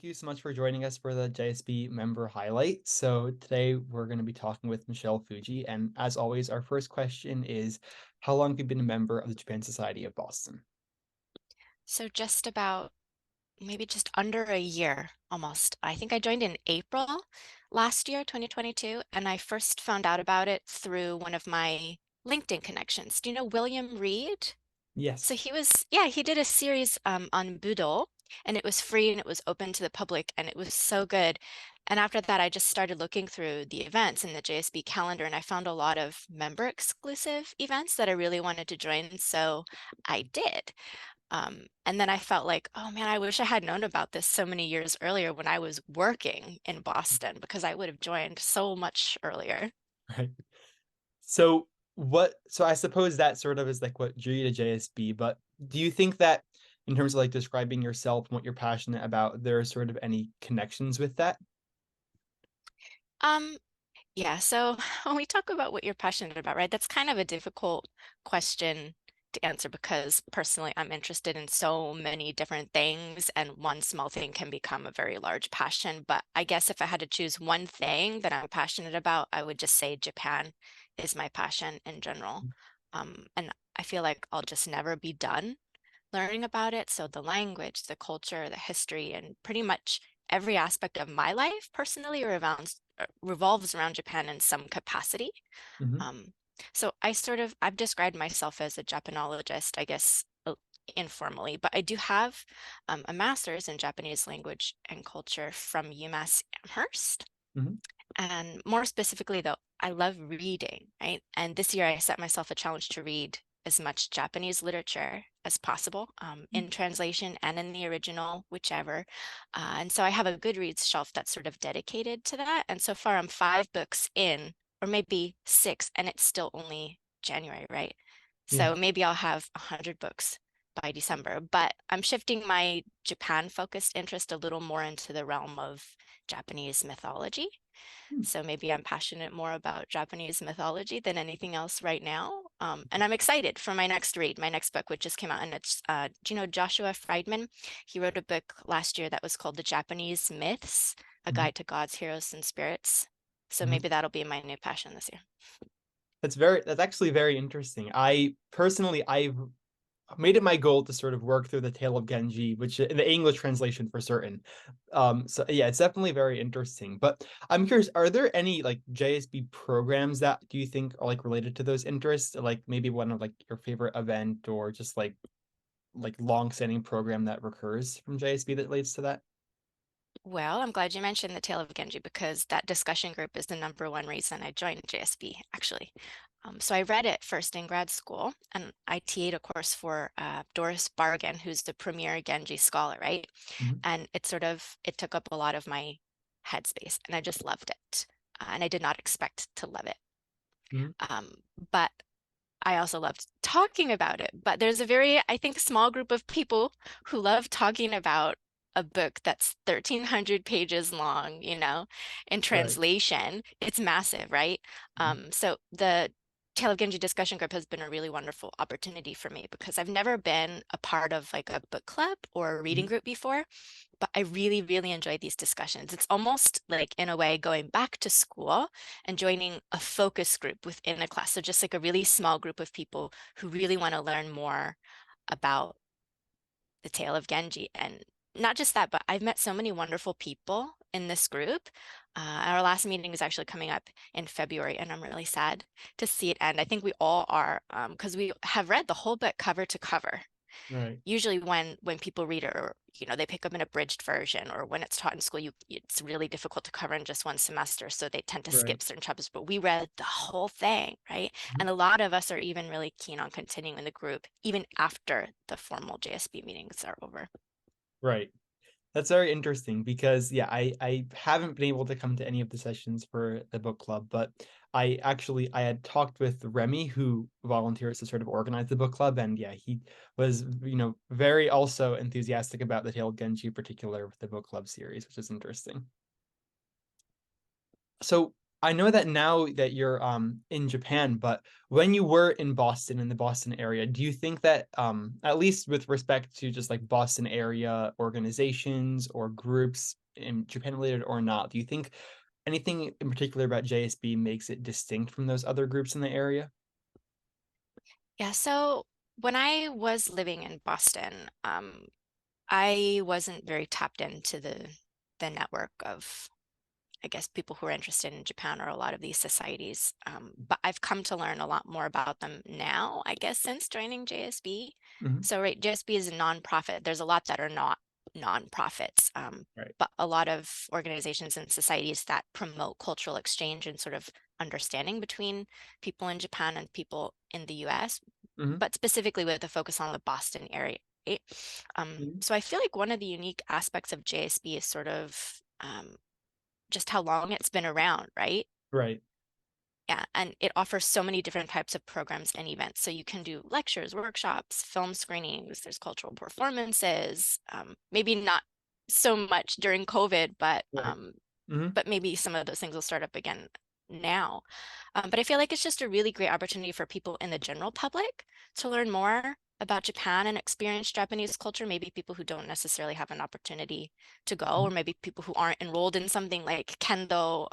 Thank you so much for joining us for the JSB member highlight. So today we're going to be talking with Michele Fujii, and as always, our first question is, how long have you been a member of the Japan Society of Boston? So just about maybe just under a year almost. I think I joined in April last year, 2022, and I first found out about it through one of my LinkedIn connections. Do you know William Reed? So Yes. he did a series on Boodle, and it was free and it was open to the public, and it was so good. And after that, I just started looking through the events in the JSB calendar, and I found a lot of member exclusive events that I really wanted to join. So I did. And then I felt like, oh man, I wish I had known about this so many years earlier when I was working in Boston because I would have joined so much earlier. Right. So I suppose that sort of is like what drew you to JSB, but do you think that in terms of like describing yourself and what you're passionate about, there are sort of any connections with that? Um, yeah, so when we talk about what you're passionate about, right, that's kind of a difficult question to answer because personally I'm interested in so many different things, and one small thing can become a very large passion. But I guess if I had to choose one thing that I'm passionate about, I would just say Japan is my passion in general. And I feel like I'll just never be done learning about it. So the language, the culture, the history, and pretty much every aspect of my life personally revolves around Japan in some capacity. Hmm. Um, so I've described myself as a Japanologist, I guess, informally, but I do have a master's in Japanese language and culture from UMass Amherst. Hmm. And more specifically, though, I love reading, right? And this year I set myself a challenge to read as much Japanese literature as possible, in translation and in the original, whichever. And so I have a Goodreads shelf that's sort of dedicated to that. And so far, I'm 5 books in, or maybe 6, and it's still only January, right? Yeah. So maybe I'll have 100 books by December. But I'm shifting my Japan-focused interest a little more into the realm of Japanese mythology. Hmm. So maybe I'm passionate more about Japanese mythology than anything else right now. And I'm excited for my next read, my next book, which just came out. And it's, do you know Joshua Friedman? He wrote a book last year that was called The Japanese Myths, A Hmm. Guide to Gods, Heroes, and Spirits. So Hmm. maybe that'll be my new passion this year. That's actually very interesting. I've made it my goal to sort of work through the Tale of Genji, which in the English translation for certain. So yeah, it's definitely very interesting. But I'm curious, are there any like JSB programs that do you think are like related to those interests? Like maybe one of like your favorite event or just like long-standing program that recurs from JSB that relates to that? Well, I'm glad you mentioned the Tale of Genji because that discussion group is the number one reason I joined JSB, actually. So I read it first in grad school, and I TA'd a course for Doris Bargan, who's the premier Genji scholar, right? Hmm. And it took up a lot of my headspace, and I just loved it. And I did not expect to love it. Hmm. Um, but I also loved talking about it. But there's a very, I think, small group of people who love talking about a book that's 1,300 pages long, in Right. translation. It's massive, right? Mhm. So the Tale of Genji discussion group has been a really wonderful opportunity for me because I've never been a part of like a book club or a reading Mhm. group before, but I really, really enjoy these discussions. It's almost like, in a way, going back to school and joining a focus group within a class. So just like a really small group of people who really want to learn more about the tale of Genji. And not just that, but I've met so many wonderful people in this group. Our last meeting is actually coming up in February, and I'm really sad to see it end. I think we all are, because we have read the whole book cover to cover. Right. Usually when people read it, or they pick up an abridged version, or when it's taught in school, it's really difficult to cover in just one semester, so they tend to Right. skip certain chapters. But we read the whole thing, right? Mhm. And a lot of us are even really keen on continuing in the group even after the formal JSB meetings are over. Right. That's very interesting because yeah, I haven't been able to come to any of the sessions for the book club, but I had talked with Remy who volunteers to sort of organize the book club, and yeah, he was very also enthusiastic about the Tale of Genji in particular with the book club series, which is interesting. So I know that now that you're in Japan, but when you were in Boston, in the Boston area, do you think that at least with respect to just like Boston area organizations or groups in Japan related or not, do you think anything in particular about JSB makes it distinct from those other groups in the area? Yeah, so when I was living in Boston, I wasn't very tapped into the network of, I guess, people who are interested in Japan or a lot of these societies. But I've come to learn a lot more about them now, I guess, since joining JSB. Hmm. So, right, JSB is a nonprofit. There's a lot that are not nonprofits, Right. but a lot of organizations and societies that promote cultural exchange and sort of understanding between people in Japan and people in the US, Hmm. but specifically with a focus on the Boston area. Right? Hmm. So I feel like one of the unique aspects of JSB is sort of just how long it's been around, right? Right. Yeah, and it offers so many different types of programs and events. So you can do lectures, workshops, film screenings, there's cultural performances, maybe not so much during COVID, Right. Hmm. but maybe some of those things will start up again now. But I feel like it's just a really great opportunity for people in the general public to learn more about Japan and experience Japanese culture. Maybe people who don't necessarily have an opportunity to go, or maybe people who aren't enrolled in something like kendo,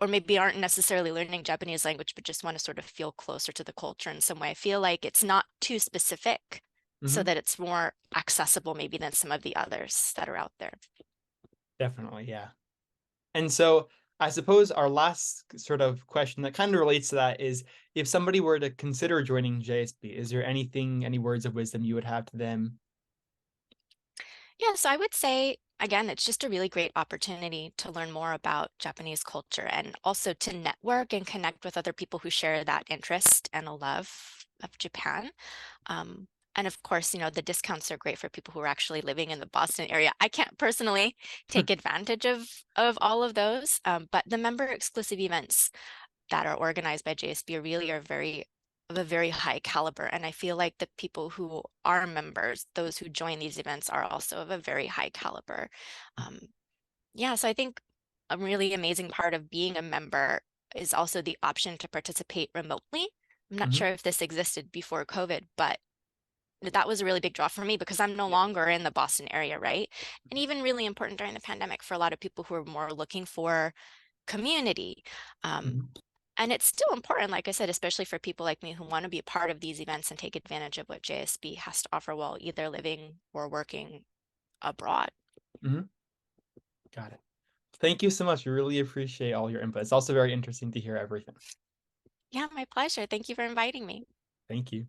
or maybe aren't necessarily learning Japanese language, but just want to sort of feel closer to the culture in some way. I feel like it's not too specific so Hmm. that it's more accessible maybe than some of the others that are out there. Definitely, yeah. And so I suppose our last sort of question that kind of relates to that is if somebody were to consider joining JSB, is there anything, any words of wisdom you would have to them? Yeah, so I would say, again, it's just a really great opportunity to learn more about Japanese culture and also to network and connect with other people who share that interest and a love of Japan. Um, and of course, the discounts are great for people who are actually living in the Boston area. I can't personally take advantage of all of those, but the member exclusive events that are organized by JSB really are very of a very high caliber. And I feel like the people who are members, those who join these events, are also of a very high caliber. Um, yeah, so I think a really amazing part of being a member is also the option to participate remotely. I'm not Hmm. sure if this existed before COVID, but that was a really big draw for me because I'm no Yeah. longer in the Boston area, right? And even really important during the pandemic for a lot of people who are more looking for community. Um, Mhm. and it's still important, like I said, especially for people like me who want to be a part of these events and take advantage of what JSB has to offer while either living or working abroad. Mhm. Got it. Thank you so much. We really appreciate all your input. It's also very interesting to hear everything. Yeah, my pleasure. Thank you for inviting me. Thank you.